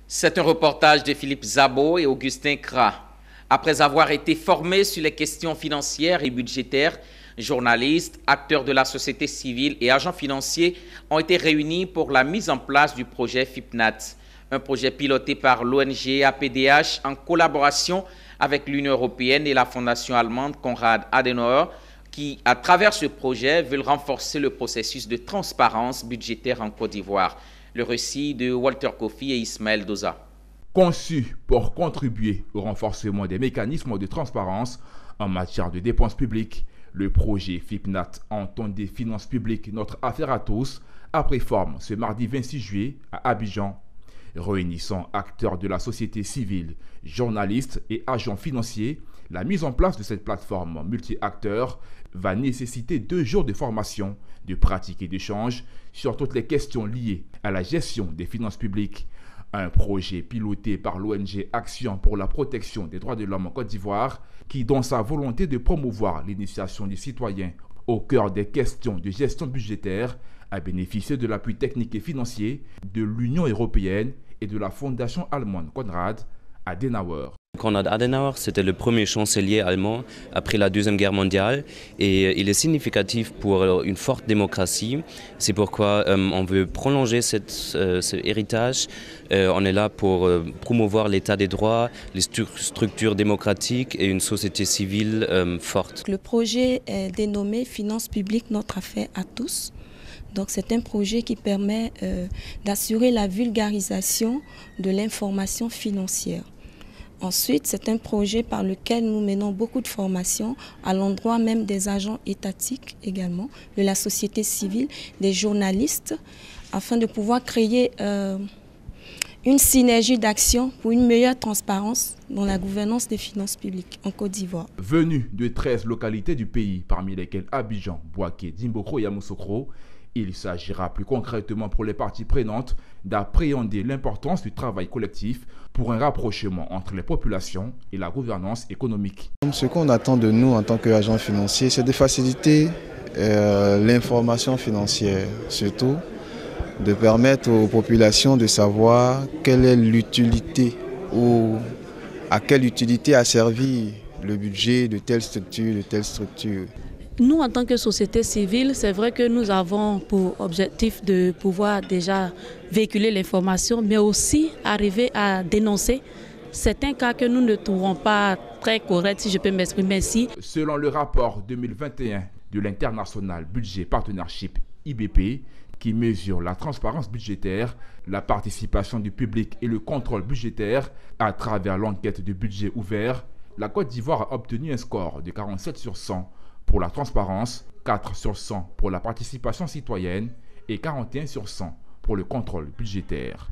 C'est un reportage de Philippe Zabo et Augustin Kra. Après avoir été formés sur les questions financières et budgétaires, journalistes, acteurs de la société civile et agents financiers ont été réunis pour la mise en place du projet FIPNAT, un projet piloté par l'ONG APDH en collaboration avec l'Union européenne et la fondation allemande Konrad Adenauer, qui, à travers ce projet, veulent renforcer le processus de transparence budgétaire en Côte d'Ivoire. Le récit de Walter Kofi et Ismaël Doza. Conçu pour contribuer au renforcement des mécanismes de transparence en matière de dépenses publiques, le projet FIPNAT Entente des finances publiques, notre affaire à tous, a pris forme ce mardi 26 juillet à Abidjan. Réunissant acteurs de la société civile, journalistes et agents financiers, la mise en place de cette plateforme multi-acteurs va nécessiter 2 jours de formation, de pratique et d'échange sur toutes les questions liées à la gestion des finances publiques. Un projet piloté par l'ONG Action pour la protection des droits de l'homme en Côte d'Ivoire qui, dans sa volonté de promouvoir l'initiation des citoyens au cœur des questions de gestion budgétaire, a bénéficié de l'appui technique et financier de l'Union européenne et de la fondation allemande Konrad Adenauer. Konrad Adenauer, c'était le premier chancelier allemand après la Deuxième Guerre mondiale et il est significatif pour une forte démocratie. C'est pourquoi on veut prolonger ce héritage. On est là pour promouvoir l'état des droits, les structures démocratiques et une société civile forte. Le projet est dénommé Finances publiques, notre affaire à tous. Donc c'est un projet qui permet d'assurer la vulgarisation de l'information financière. Ensuite, c'est un projet par lequel nous menons beaucoup de formations à l'endroit même des agents étatiques également, de la société civile, des journalistes, afin de pouvoir créer une synergie d'action pour une meilleure transparence dans la gouvernance des finances publiques en Côte d'Ivoire. Venus de 13 localités du pays, parmi lesquelles Abidjan, Bouaké, Dimbokro et Yamoussoukro, il s'agira plus concrètement pour les parties prenantes d'appréhender l'importance du travail collectif pour un rapprochement entre les populations et la gouvernance économique. Ce qu'on attend de nous en tant qu'agents financiers, c'est de faciliter l'information financière, surtout de permettre aux populations de savoir quelle est l'utilité ou à quelle utilité a servi le budget de telle structure. Nous, en tant que société civile, c'est vrai que nous avons pour objectif de pouvoir déjà véhiculer l'information, mais aussi arriver à dénoncer certains cas que nous ne trouvons pas très corrects, si je peux m'exprimer ainsi. Selon le rapport 2021 de l'International Budget Partnership IBP, qui mesure la transparence budgétaire, la participation du public et le contrôle budgétaire à travers l'enquête de budget ouvert, la Côte d'Ivoire a obtenu un score de 47 sur 100 pour la transparence, 4 sur 100 pour la participation citoyenne et 41 sur 100 pour le contrôle budgétaire.